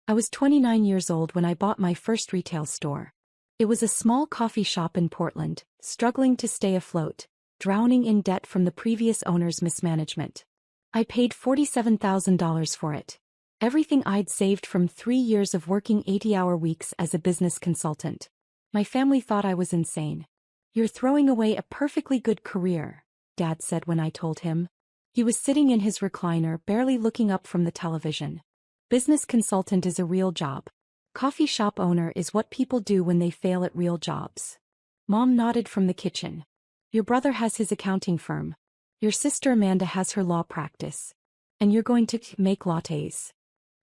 I was 29 years old when I bought my first retail store. It was a small coffee shop in Portland, struggling to stay afloat, drowning in debt from the previous owner's mismanagement. I paid $47,000 for it. Everything I'd saved from 3 years of working 80-hour weeks as a business consultant. My family thought I was insane. "You're throwing away a perfectly good career," Dad said when I told him. He was sitting in his recliner, barely looking up from the television. "Business consultant is a real job. Coffee shop owner is what people do when they fail at real jobs." Mom nodded from the kitchen. "Your brother has his accounting firm. Your sister Amanda has her law practice. And you're going to make lattes."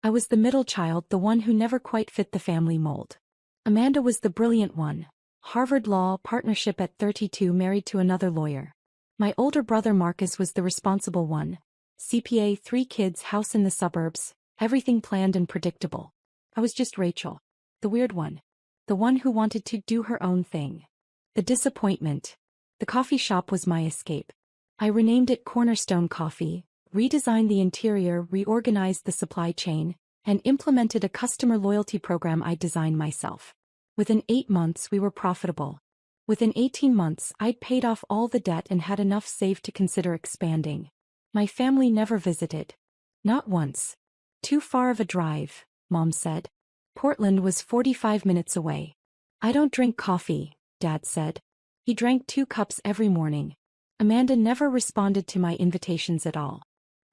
I was the middle child, the one who never quite fit the family mold. Amanda was the brilliant one. Harvard Law partnership at 32, married to another lawyer. My older brother Marcus was the responsible one. CPA, 3 kids, house in the suburbs, everything planned and predictable. I was just Rachel. The weird one. The one who wanted to do her own thing. The disappointment. The coffee shop was my escape. I renamed it Cornerstone Coffee, redesigned the interior, reorganized the supply chain, and implemented a customer loyalty program I designed myself. Within 8 months we were profitable. Within 18 months I'd paid off all the debt and had enough saved to consider expanding. My family never visited. Not once. "Too far of a drive," Mom said. Portland was 45 minutes away. "I don't drink coffee," Dad said. He drank 2 cups every morning. Amanda never responded to my invitations at all.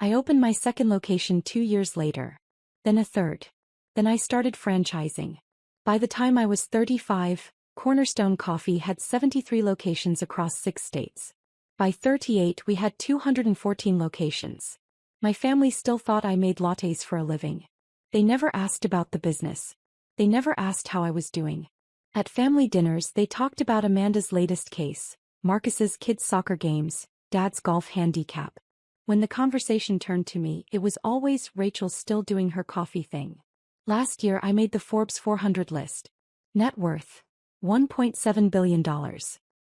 I opened my second location 2 years later. Then a third. Then I started franchising. By the time I was 35, Cornerstone Coffee had 73 locations across 6 states. By 38 we had 214 locations. My family still thought I made lattes for a living. They never asked about the business. They never asked how I was doing. At family dinners they talked about Amanda's latest case, Marcus's kids' soccer games, Dad's golf handicap. When the conversation turned to me, it was always Rachel's still doing her coffee thing. Last year I made the Forbes 400 list. Net worth: $1.7 billion.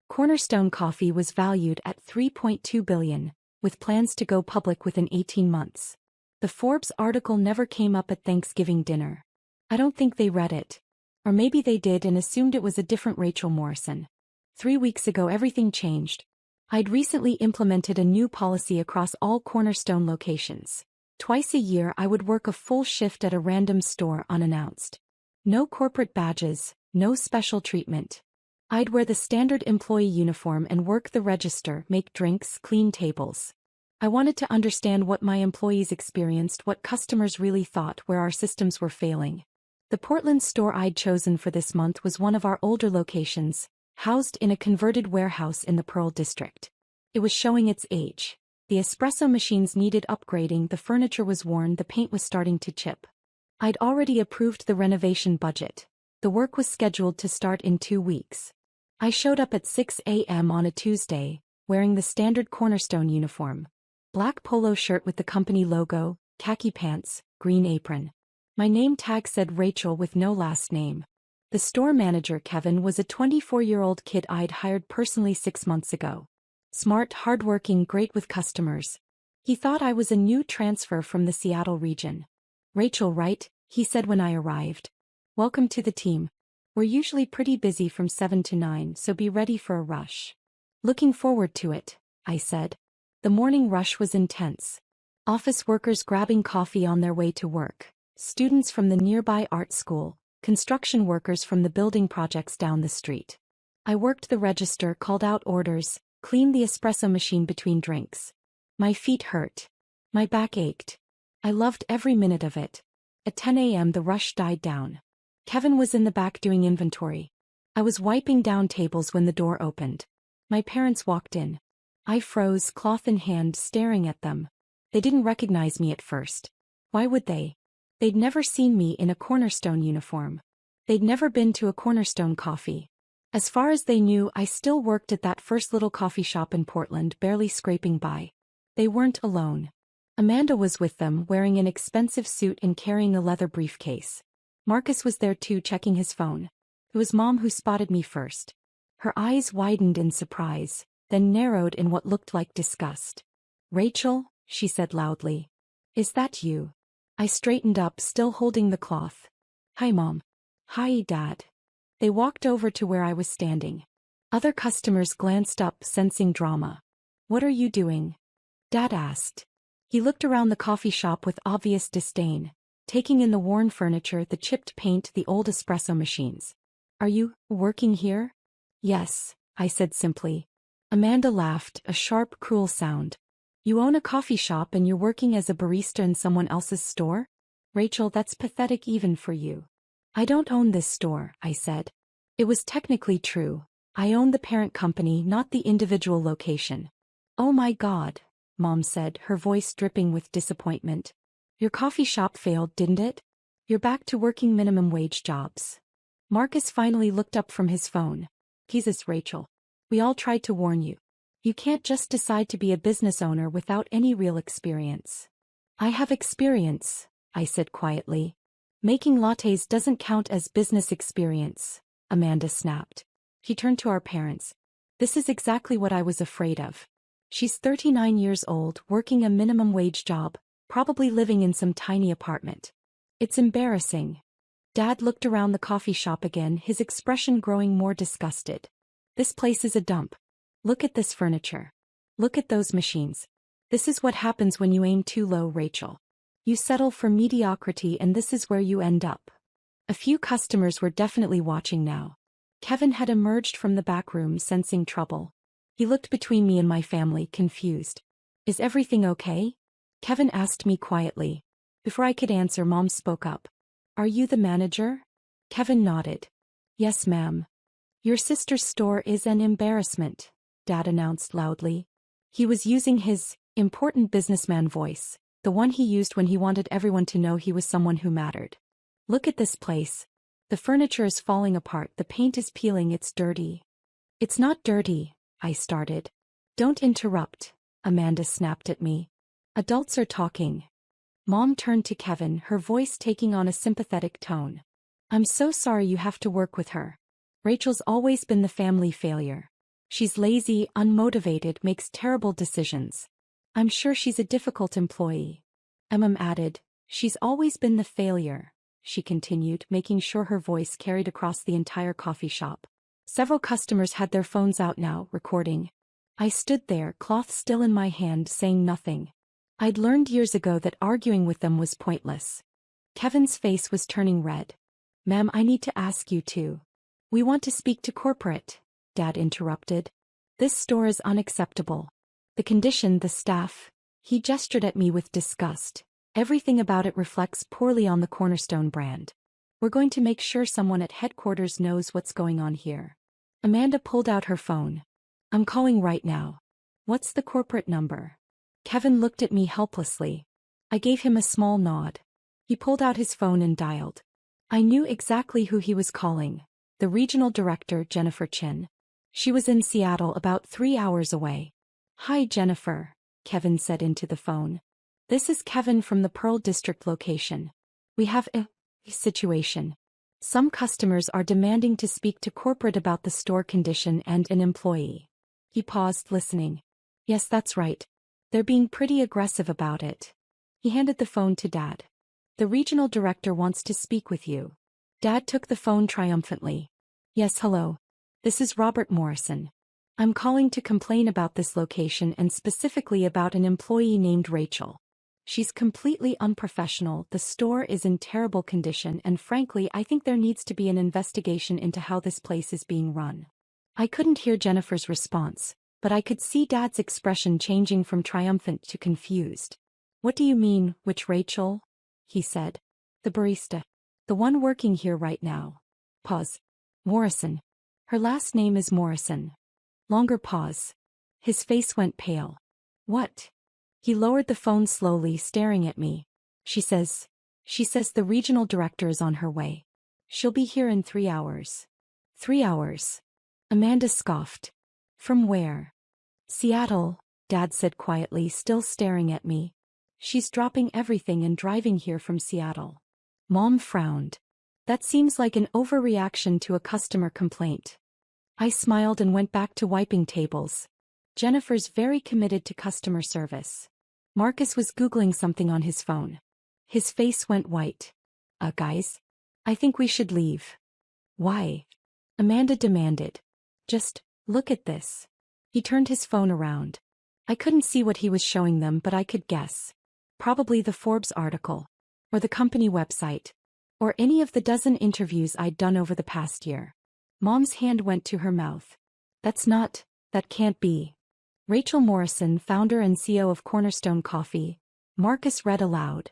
Cornerstone Coffee was valued at $3.2 billion, with plans to go public within 18 months. The Forbes article never came up at Thanksgiving dinner. I don't think they read it. Or maybe they did and assumed it was a different Rachel Morrison. 3 weeks ago everything changed. I'd recently implemented a new policy across all Cornerstone locations. Twice a year I would work a full shift at a random store unannounced. No corporate badges, no special treatment. I'd wear the standard employee uniform and work the register, make drinks, clean tables. I wanted to understand what my employees experienced, what customers really thought, where our systems were failing. The Portland store I'd chosen for this month was one of our older locations, housed in a converted warehouse in the Pearl District. It was showing its age. The espresso machines needed upgrading, the furniture was worn, the paint was starting to chip. I'd already approved the renovation budget. The work was scheduled to start in 2 weeks. I showed up at 6 a.m. on a Tuesday, wearing the standard Cornerstone uniform. Black polo shirt with the company logo, khaki pants, green apron. My name tag said Rachel with no last name. The store manager, Kevin, was a 24-year-old kid I'd hired personally 6 months ago. Smart, hardworking, great with customers. He thought I was a new transfer from the Seattle region. "Rachel, right?" he said when I arrived. "Welcome to the team. We're usually pretty busy from 7 to 9, so be ready for a rush." "Looking forward to it," I said. The morning rush was intense. Office workers grabbing coffee on their way to work, students from the nearby art school, construction workers from the building projects down the street. I worked the register, called out orders, cleaned the espresso machine between drinks. My feet hurt. My back ached. I loved every minute of it. At 10 a.m. the rush died down. Kevin was in the back doing inventory. I was wiping down tables when the door opened. My parents walked in. I froze, cloth in hand, staring at them. They didn't recognize me at first. Why would they? They'd never seen me in a Cornerstone uniform. They'd never been to a Cornerstone Coffee. As far as they knew, I still worked at that first little coffee shop in Portland, barely scraping by. They weren't alone. Amanda was with them, wearing an expensive suit and carrying a leather briefcase. Marcus was there too, checking his phone. It was Mom who spotted me first. Her eyes widened in surprise, then narrowed in what looked like disgust. "Rachel," she said loudly. "Is that you?" I straightened up, still holding the cloth. Hi, Mom. Hi, Dad. They walked over to where I was standing. Other customers glanced up, sensing drama. What are you doing? Dad asked. He looked around the coffee shop with obvious disdain, taking in the worn furniture, the chipped paint, the old espresso machines. Are you working here? Yes, I said simply. Amanda laughed, a sharp, cruel sound. You own a coffee shop and you're working as a barista in someone else's store? Rachel, that's pathetic even for you. I don't own this store, I said. It was technically true. I own the parent company, not the individual location. Oh my God, Mom said, her voice dripping with disappointment. Your coffee shop failed, didn't it? You're back to working minimum wage jobs. Marcus finally looked up from his phone. Jesus, Rachel. We all tried to warn you. You can't just decide to be a business owner without any real experience. I have experience, I said quietly. Making lattes doesn't count as business experience, Amanda snapped. He turned to our parents. This is exactly what I was afraid of. She's 39 years old, working a minimum wage job, probably living in some tiny apartment. It's embarrassing. Dad looked around the coffee shop again, his expression growing more disgusted. This place is a dump. Look at this furniture. Look at those machines. This is what happens when you aim too low, Rachel. You settle for mediocrity and this is where you end up. A few customers were definitely watching now. Kevin had emerged from the back room, sensing trouble. He looked between me and my family, confused. Is everything okay? Kevin asked me quietly. Before I could answer, Mom spoke up. Are you the manager? Kevin nodded. Yes, ma'am. Your sister's store is an embarrassment, Dad announced loudly. He was using his important businessman voice, the one he used when he wanted everyone to know he was someone who mattered. Look at this place. The furniture is falling apart, the paint is peeling, it's dirty. It's not dirty, I started. Don't interrupt, Amanda snapped at me. Adults are talking. Mom turned to Kevin, her voice taking on a sympathetic tone. I'm so sorry you have to work with her. Rachel's always been the family failure. She's lazy, unmotivated, makes terrible decisions. I'm sure she's a difficult employee. Mom added, she's always been the failure, she continued, making sure her voice carried across the entire coffee shop. Several customers had their phones out now, recording. I stood there, cloth still in my hand, saying nothing. I'd learned years ago that arguing with them was pointless. Kevin's face was turning red. Ma'am, I need to ask you to. We want to speak to corporate, Dad interrupted. This store is unacceptable. The condition, the staff. He gestured at me with disgust. Everything about it reflects poorly on the Cornerstone brand. We're going to make sure someone at headquarters knows what's going on here. Amanda pulled out her phone. I'm calling right now. What's the corporate number? Kevin looked at me helplessly. I gave him a small nod. He pulled out his phone and dialed. I knew exactly who he was calling. The regional director, Jennifer Chin. She was in Seattle, about 3 hours away. Hi, Jennifer, Kevin said into the phone. This is Kevin from the Pearl District location. We have a situation. Some customers are demanding to speak to corporate about the store condition and an employee. He paused, listening. Yes, that's right. They're being pretty aggressive about it. He handed the phone to Dad. The regional director wants to speak with you. Dad took the phone triumphantly. Yes, hello. This is Robert Morrison. I'm calling to complain about this location and specifically about an employee named Rachel. She's completely unprofessional, the store is in terrible condition, and frankly I think there needs to be an investigation into how this place is being run. I couldn't hear Jennifer's response, but I could see Dad's expression changing from triumphant to confused. What do you mean, which Rachel? He said. The barista. The one working here right now. Pause. Morrison. Her last name is Morrison. Longer pause. His face went pale. What? He lowered the phone slowly, staring at me. She says the regional director is on her way. She'll be here in 3 hours. 3 hours. Amanda scoffed. From where? Seattle, Dad said quietly, still staring at me. She's dropping everything and driving here from Seattle. Mom frowned. That seems like an overreaction to a customer complaint. I smiled and went back to wiping tables. Jennifer's very committed to customer service. Marcus was Googling something on his phone. His face went white. Guys? I think we should leave. Why? Amanda demanded. Just, look at this. He turned his phone around. I couldn't see what he was showing them, but I could guess. Probably the Forbes article. Or the company website. Or any of the dozen interviews I'd done over the past year. Mom's hand went to her mouth. That can't be. Rachel Morrison, founder and CEO of Cornerstone Coffee. Marcus read aloud.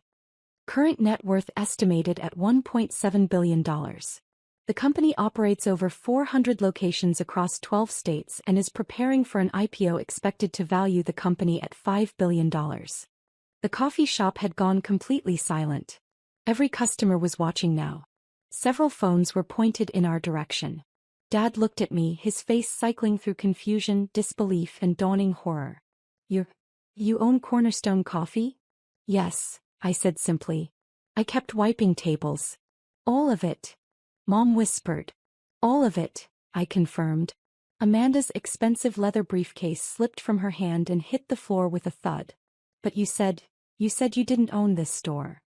Current net worth estimated at $1.7 billion. The company operates over 400 locations across 12 states and is preparing for an IPO expected to value the company at $5 billion. The coffee shop had gone completely silent. Every customer was watching now. Several phones were pointed in our direction. Dad looked at me, his face cycling through confusion, disbelief, and dawning horror. You own Cornerstone Coffee? Yes, I said simply. I kept wiping tables. All of it. Mom whispered. All of it, I confirmed. Amanda's expensive leather briefcase slipped from her hand and hit the floor with a thud. But you said you didn't own this store.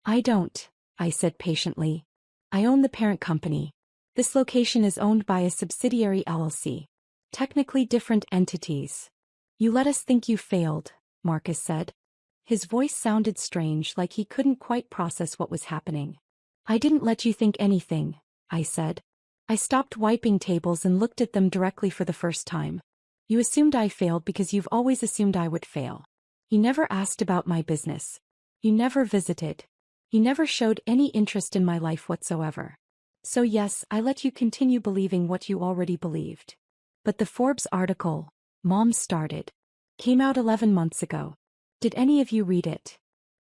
I don't, I said patiently. I own the parent company. This location is owned by a subsidiary LLC. Technically different entities. You let us think you failed, Marcus said. His voice sounded strange, like he couldn't quite process what was happening. I didn't let you think anything, I said. I stopped wiping tables and looked at them directly for the first time. You assumed I failed because you've always assumed I would fail. You never asked about my business. You never visited. You never showed any interest in my life whatsoever. So yes, I let you continue believing what you already believed. But the Forbes article, Mom started, came out 11 months ago. Did any of you read it?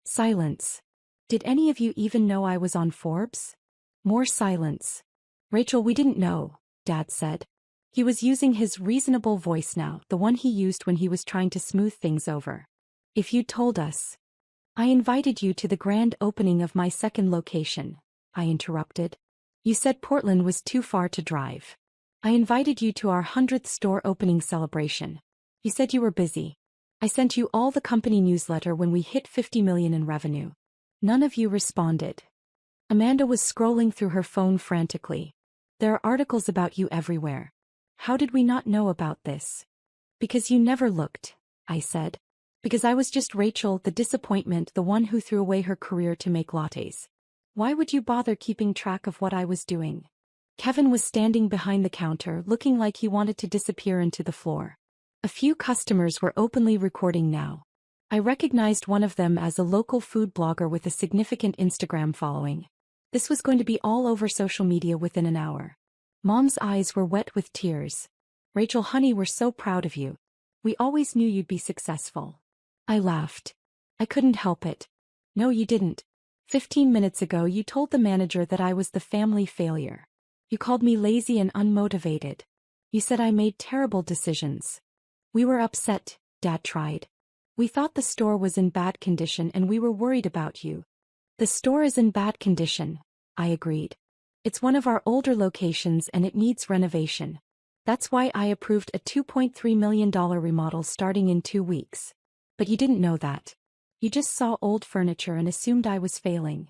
Silence. Did any of you even know I was on Forbes? More silence. Rachel, we didn't know, Dad said. He was using his reasonable voice now, the one he used when he was trying to smooth things over. If you'd told us. I invited you to the grand opening of my second location, I interrupted. You said Portland was too far to drive. I invited you to our 100th store opening celebration. You said you were busy. I sent you all the company newsletter when we hit 50 million in revenue. None of you responded. Amanda was scrolling through her phone frantically. There are articles about you everywhere. How did we not know about this? Because you never looked, I said. Because I was just Rachel, the disappointment, the one who threw away her career to make lattes. Why would you bother keeping track of what I was doing? Kevin was standing behind the counter, looking like he wanted to disappear into the floor. A few customers were openly recording now. I recognized one of them as a local food blogger with a significant Instagram following. This was going to be all over social media within an hour. Mom's eyes were wet with tears. Rachel, honey, we're so proud of you. We always knew you'd be successful. I laughed. I couldn't help it. No, you didn't. 15 minutes ago you told the manager that I was the family failure. You called me lazy and unmotivated. You said I made terrible decisions. We were upset, Dad tried. We thought the store was in bad condition and we were worried about you. The store is in bad condition, I agreed. It's one of our older locations and it needs renovation. That's why I approved a $2.3 million remodel starting in 2 weeks. But you didn't know that. You just saw old furniture and assumed I was failing.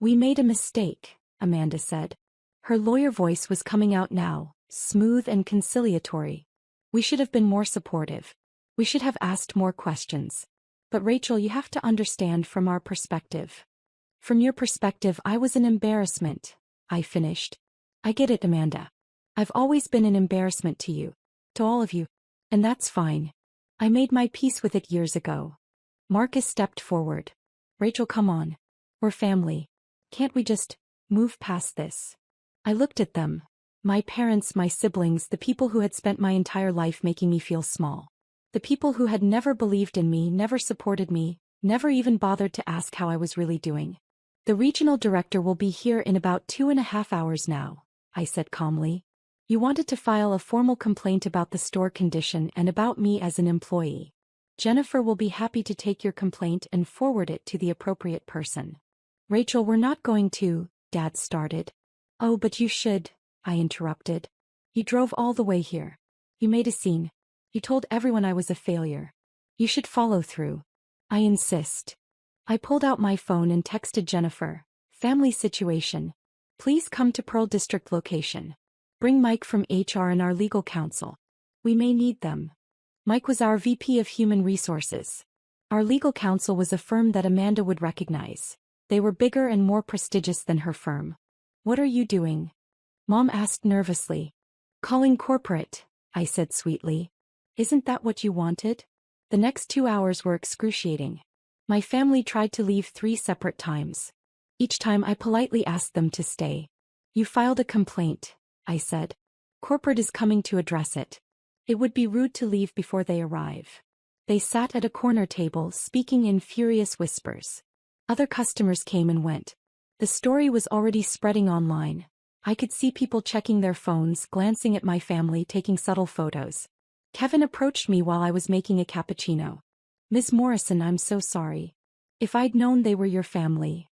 We made a mistake, Amanda said. Her lawyer voice was coming out now, smooth and conciliatory. We should have been more supportive. We should have asked more questions. But Rachel, you have to understand from our perspective. From your perspective, I was an embarrassment, I finished. I get it, Amanda. I've always been an embarrassment to you. To all of you. And that's fine. I made my peace with it years ago. Marcus stepped forward. Rachel, come on. We're family. Can't we just move past this? I looked at them. My parents, my siblings, the people who had spent my entire life making me feel small. The people who had never believed in me, never supported me, never even bothered to ask how I was really doing. The regional director will be here in about 2.5 hours now, I said calmly. You wanted to file a formal complaint about the store condition and about me as an employee. Jennifer will be happy to take your complaint and forward it to the appropriate person. Rachel, we're not going to, Dad started. Oh, but you should, I interrupted. You drove all the way here. You made a scene. You told everyone I was a failure. You should follow through. I insist. I pulled out my phone and texted Jennifer. Family situation. Please come to Pearl District location. Bring Mike from HR and our legal counsel. We may need them. Mike was our VP of Human Resources. Our legal counsel was a firm that Amanda would recognize. They were bigger and more prestigious than her firm. What are you doing? Mom asked nervously. Calling corporate, I said sweetly. Isn't that what you wanted? The next 2 hours were excruciating. My family tried to leave 3 separate times. Each time I politely asked them to stay. You filed a complaint, I said. Corporate is coming to address it. It would be rude to leave before they arrive. They sat at a corner table speaking in furious whispers. Other customers came and went. The story was already spreading online. I could see people checking their phones, glancing at my family, taking subtle photos. Kevin approached me while I was making a cappuccino. Ms. Morrison, I'm so sorry. If I'd known they were your family.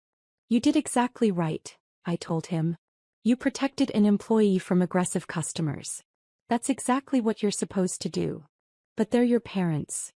You did exactly right, I told him. You protected an employee from aggressive customers. That's exactly what you're supposed to do. But they're your parents.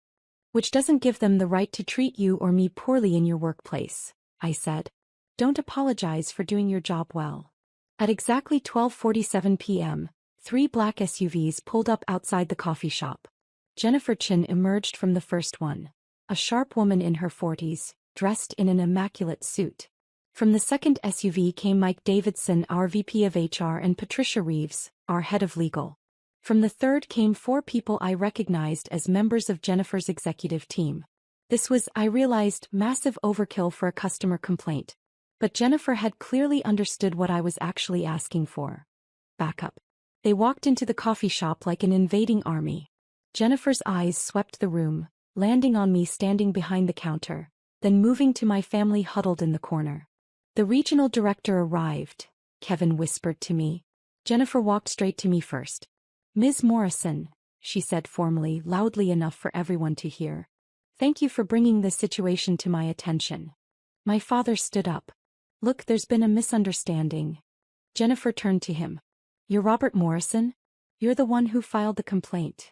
Which doesn't give them the right to treat you or me poorly in your workplace, I said. Don't apologize for doing your job well. At exactly 12:47 p.m., 3 black SUVs pulled up outside the coffee shop. Jennifer Chin emerged from the first one, a sharp woman in her 40s, dressed in an immaculate suit. From the second SUV came Mike Davidson, our VP of HR, and Patricia Reeves, our head of legal. From the third came 4 people I recognized as members of Jennifer's executive team. This was, I realized, massive overkill for a customer complaint. But Jennifer had clearly understood what I was actually asking for. Backup. They walked into the coffee shop like an invading army. Jennifer's eyes swept the room, landing on me standing behind the counter, then moving to my family huddled in the corner. The regional director arrived, Kevin whispered to me. Jennifer walked straight to me first. Ms. Morrison, she said formally, loudly enough for everyone to hear. Thank you for bringing this situation to my attention. My father stood up. Look, there's been a misunderstanding. Jennifer turned to him. You're Robert Morrison? You're the one who filed the complaint.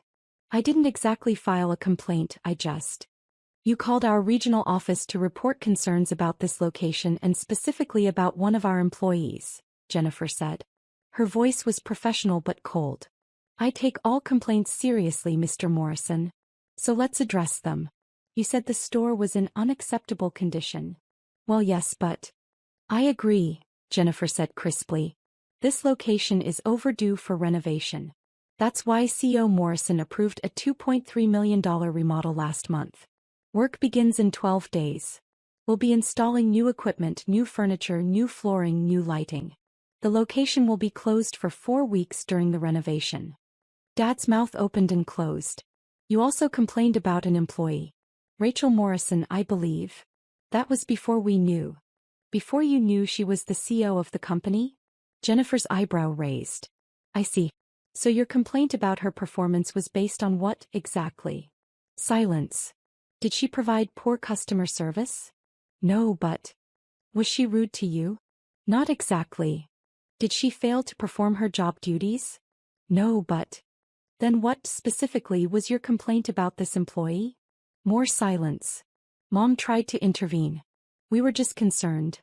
I didn't exactly file a complaint, I just. You called our regional office to report concerns about this location and specifically about one of our employees, Jennifer said. Her voice was professional but cold. I take all complaints seriously, Mr. Morrison. So let's address them. You said the store was in unacceptable condition. Well, yes, but. I agree, Jennifer said crisply. This location is overdue for renovation. That's why CEO Morrison approved a $2.3 million remodel last month. Work begins in 12 days. We'll be installing new equipment, new furniture, new flooring, new lighting. The location will be closed for 4 weeks during the renovation. Dad's mouth opened and closed. You also complained about an employee. Rachel Morrison, I believe. That was before we knew. Before you knew she was the CEO of the company? Jennifer's eyebrow raised. I see. So your complaint about her performance was based on what, exactly? Silence. Did she provide poor customer service? No, but. Was she rude to you? Not exactly. Did she fail to perform her job duties? No, but. Then what specifically was your complaint about this employee? More silence. Mom tried to intervene. We were just concerned.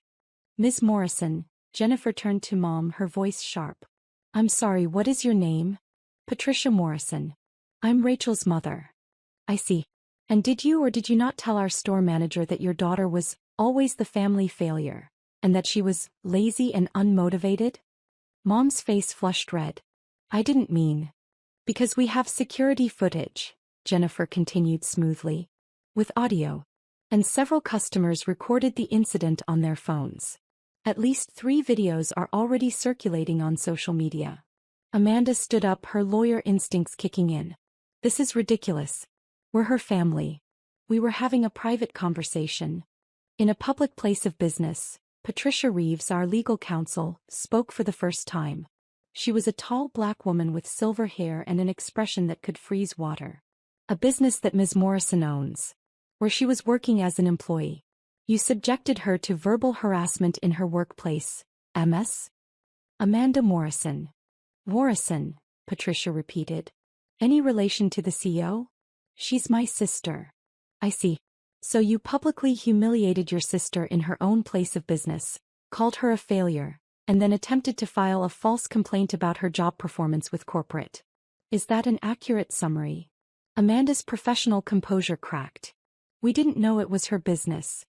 Ms. Morrison, Jennifer turned to Mom, her voice sharp. I'm sorry, what is your name? Patricia Morrison. I'm Rachel's mother. I see. And did you or did you not tell our store manager that your daughter was always the family failure, and that she was lazy and unmotivated? Mom's face flushed red. I didn't mean. Because we have security footage, Jennifer continued smoothly. With audio. And several customers recorded the incident on their phones. At least 3 videos are already circulating on social media. Amanda stood up, her lawyer instincts kicking in. This is ridiculous. We're her family. We were having a private conversation. In a public place of business, Patricia Reeves, our legal counsel, spoke for the first time. She was a tall black woman with silver hair and an expression that could freeze water. A business that Ms. Morrison owns. Where she was working as an employee. You subjected her to verbal harassment in her workplace, MS? Amanda Morrison. Morrison, Patricia repeated. Any relation to the CEO? She's my sister. I see. So you publicly humiliated your sister in her own place of business, called her a failure, and then attempted to file a false complaint about her job performance with corporate. Is that an accurate summary? Amanda's professional composure cracked. We didn't know it was her business.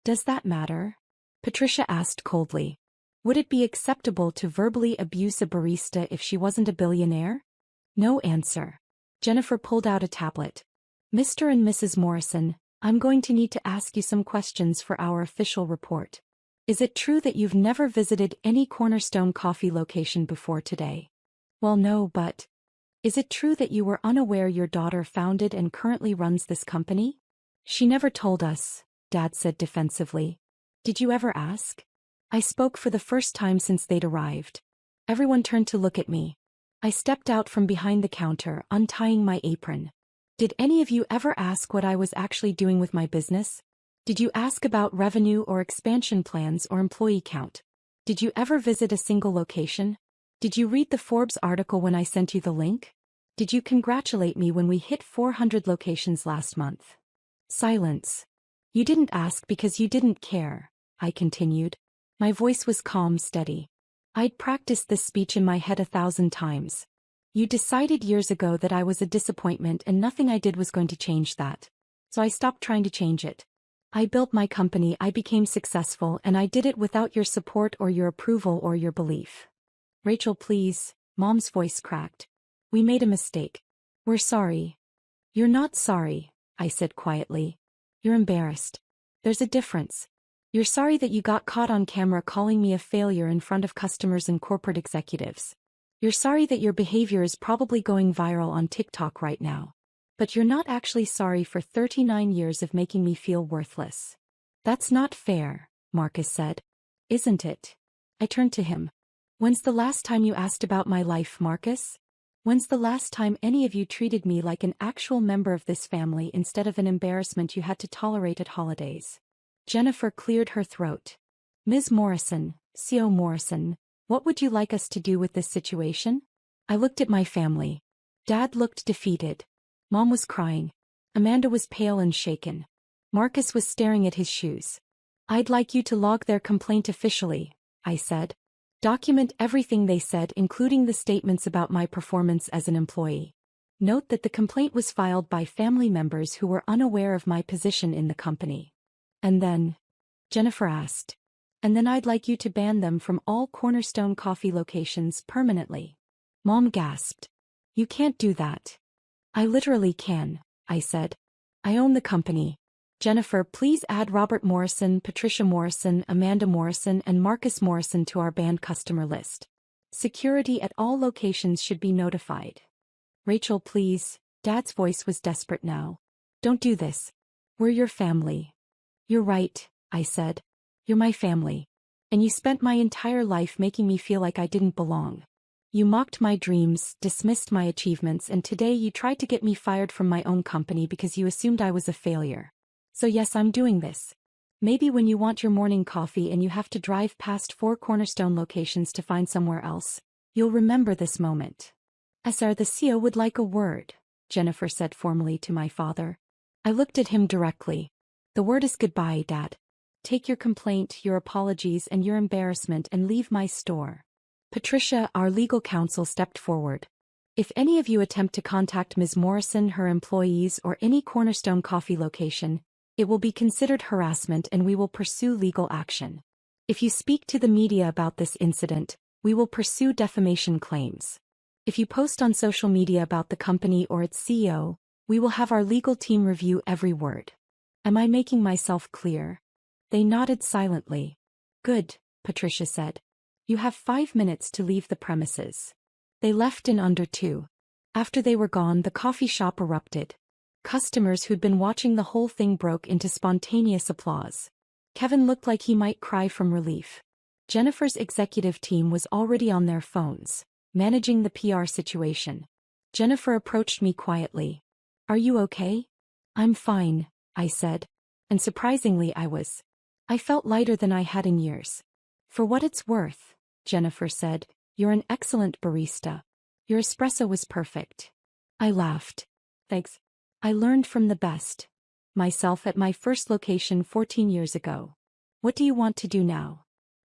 Does that matter? Patricia asked coldly. Would it be acceptable to verbally abuse a barista if she wasn't a billionaire? No answer. Jennifer pulled out a tablet. Mr. and Mrs. Morrison, I'm going to need to ask you some questions for our official report. Is it true that you've never visited any Cornerstone Coffee location before today? Well, no, but... Is it true that you were unaware your daughter founded and currently runs this company? She never told us, Dad said defensively. Did you ever ask? I spoke for the first time since they'd arrived. Everyone turned to look at me. I stepped out from behind the counter, untying my apron. Did any of you ever ask what I was actually doing with my business? Did you ask about revenue or expansion plans or employee count? Did you ever visit a single location? Did you read the Forbes article when I sent you the link? Did you congratulate me when we hit 400 locations last month? Silence. You didn't ask because you didn't care, I continued. My voice was calm, steady. I'd practiced this speech in my head 1,000 times. You decided years ago that I was a disappointment and nothing I did was going to change that. So I stopped trying to change it. I built my company, I became successful, and I did it without your support or your approval or your belief. Rachel, please, Mom's voice cracked. We made a mistake. We're sorry. You're not sorry, I said quietly. You're embarrassed. There's a difference. You're sorry that you got caught on camera calling me a failure in front of customers and corporate executives. You're sorry that your behavior is probably going viral on TikTok right now. But you're not actually sorry for 39 years of making me feel worthless. That's not fair, Marcus said. Isn't it? I turned to him. When's the last time you asked about my life, Marcus? When's the last time any of you treated me like an actual member of this family instead of an embarrassment you had to tolerate at holidays? Jennifer cleared her throat. Ms. Morrison, CO Morrison, what would you like us to do with this situation? I looked at my family. Dad looked defeated. Mom was crying. Amanda was pale and shaken. Marcus was staring at his shoes. I'd like you to log their complaint officially, I said. Document everything they said, including the statements about my performance as an employee. Note that the complaint was filed by family members who were unaware of my position in the company. And then? Jennifer asked. And then I'd like you to ban them from all Cornerstone Coffee locations permanently. Mom gasped. You can't do that. I literally can, I said. I own the company. Jennifer, please add Robert Morrison, Patricia Morrison, Amanda Morrison, and Marcus Morrison to our banned customer list. Security at all locations should be notified. Rachel, please. Dad's voice was desperate now. Don't do this. We're your family. You're right, I said. You're my family. And you spent my entire life making me feel like I didn't belong. You mocked my dreams, dismissed my achievements, and today you tried to get me fired from my own company because you assumed I was a failure. So yes, I'm doing this. Maybe when you want your morning coffee and you have to drive past 4 Cornerstone locations to find somewhere else, you'll remember this moment. SR, the CEO would like a word, Jennifer said formally to my father. I looked at him directly. The word is goodbye, Dad. Take your complaint, your apologies, and your embarrassment and leave my store. Patricia, our legal counsel, stepped forward. If any of you attempt to contact Ms. Morrison, her employees, or any Cornerstone Coffee location, it will be considered harassment and we will pursue legal action. If you speak to the media about this incident, we will pursue defamation claims. If you post on social media about the company or its CEO, we will have our legal team review every word. Am I making myself clear? They nodded silently. Good, Patricia said. You have 5 minutes to leave the premises. They left in under 2. After they were gone, the coffee shop erupted. Customers who'd been watching the whole thing broke into spontaneous applause. Kevin looked like he might cry from relief. Jennifer's executive team was already on their phones, managing the PR situation. Jennifer approached me quietly. Are you okay? I'm fine, I said. And surprisingly, I was. I felt lighter than I had in years. For what it's worth, Jennifer said, you're an excellent barista. Your espresso was perfect. I laughed. Thanks. I learned from the best. Myself at my first location 14 years ago. What do you want to do now?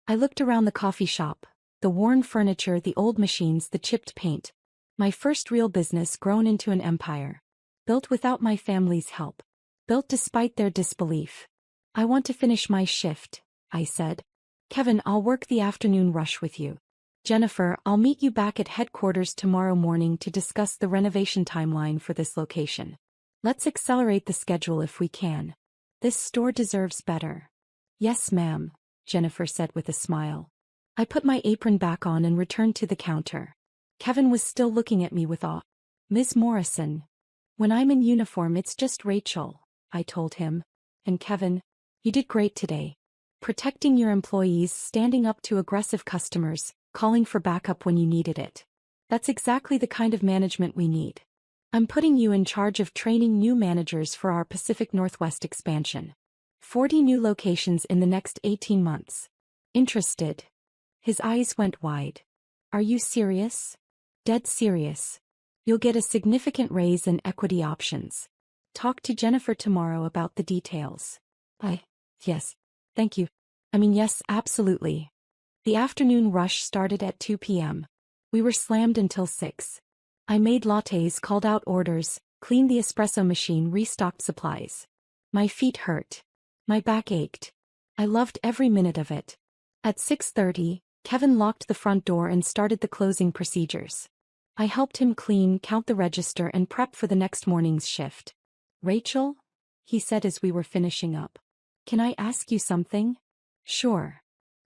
I looked around the coffee shop. The worn furniture, the old machines, the chipped paint. My first real business grown into an empire. Built without my family's help. Built despite their disbelief. I want to finish my shift, I said. Kevin, I'll work the afternoon rush with you. Jennifer, I'll meet you back at headquarters tomorrow morning to discuss the renovation timeline for this location. Let's accelerate the schedule if we can. This store deserves better. Yes, ma'am, Jennifer said with a smile. I put my apron back on and returned to the counter. Kevin was still looking at me with awe. Ms. Morrison. When I'm in uniform it's just Rachel, I told him. And Kevin, you did great today. Protecting your employees, standing up to aggressive customers, calling for backup when you needed it. That's exactly the kind of management we need. I'm putting you in charge of training new managers for our Pacific Northwest expansion. 40 new locations in the next 18 months. Interested? His eyes went wide. Are you serious? Dead serious. You'll get a significant raise and equity options. Talk to Jennifer tomorrow about the details. Yes. Thank you. Yes, absolutely. The afternoon rush started at 2 p.m. We were slammed until 6. I made lattes, called out orders, cleaned the espresso machine, restocked supplies. My feet hurt. My back ached. I loved every minute of it. At 6:30, Kevin locked the front door and started the closing procedures. I helped him clean, count the register and prep for the next morning's shift. Rachel? He said as we were finishing up. Can I ask you something? Sure.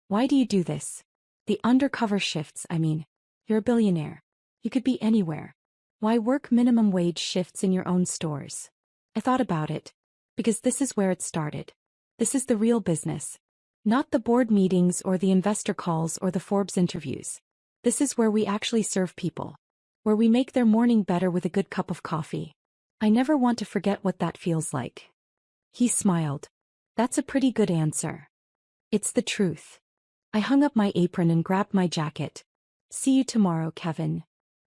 Why do you do this? The undercover shifts, You're a billionaire. You could be anywhere. Why work minimum wage shifts in your own stores? I thought about it. Because this is where it started. This is the real business. Not the board meetings or the investor calls or the Forbes interviews. This is where we actually serve people. Where we make their morning better with a good cup of coffee. I never want to forget what that feels like. He smiled. That's a pretty good answer. It's the truth. I hung up my apron and grabbed my jacket. See you tomorrow, Kevin.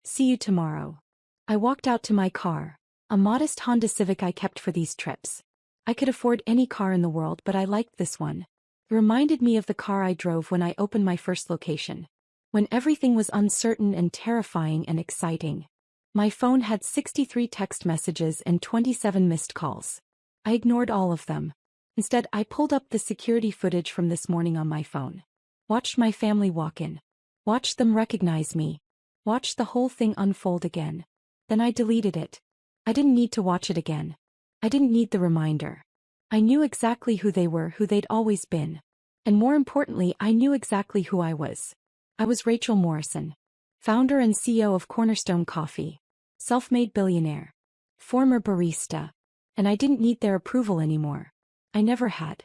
See you tomorrow. I walked out to my car, a modest Honda Civic I kept for these trips. I could afford any car in the world, but I liked this one. It reminded me of the car I drove when I opened my first location. When everything was uncertain and terrifying and exciting. My phone had 63 text messages and 27 missed calls. I ignored all of them. Instead, I pulled up the security footage from this morning on my phone. Watched my family walk in. Watched them recognize me. Watched the whole thing unfold again. Then I deleted it. I didn't need to watch it again. I didn't need the reminder. I knew exactly who they were, who they'd always been. And more importantly, I knew exactly who I was. I was Rachel Morrison. Founder and CEO of Cornerstone Coffee. Self-made billionaire. Former barista. And I didn't need their approval anymore. I never had.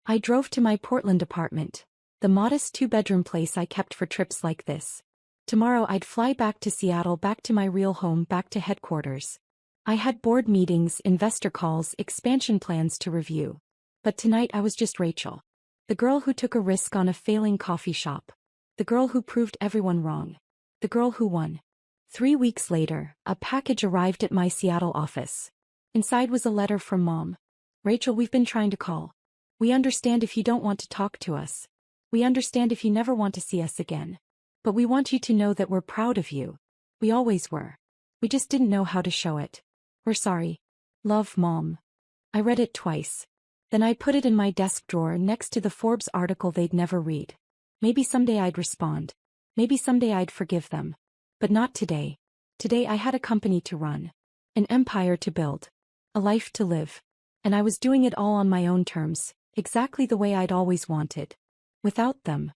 I drove to my Portland apartment. The modest 2-bedroom place I kept for trips like this. Tomorrow I'd fly back to Seattle, back to my real home, back to headquarters. I had board meetings, investor calls, expansion plans to review. But tonight I was just Rachel. The girl who took a risk on a failing coffee shop. The girl who proved everyone wrong. The girl who won. 3 weeks later, a package arrived at my Seattle office. Inside was a letter from Mom. Rachel, we've been trying to call. We understand if you don't want to talk to us. We understand if you never want to see us again. But we want you to know that we're proud of you. We always were. We just didn't know how to show it. We're sorry. Love, Mom. I read it twice. Then I put it in my desk drawer next to the Forbes article they'd never read. Maybe someday I'd respond. Maybe someday I'd forgive them. But not today. Today I had a company to run. An empire to build. A life to live. And I was doing it all on my own terms, exactly the way I'd always wanted. Without them.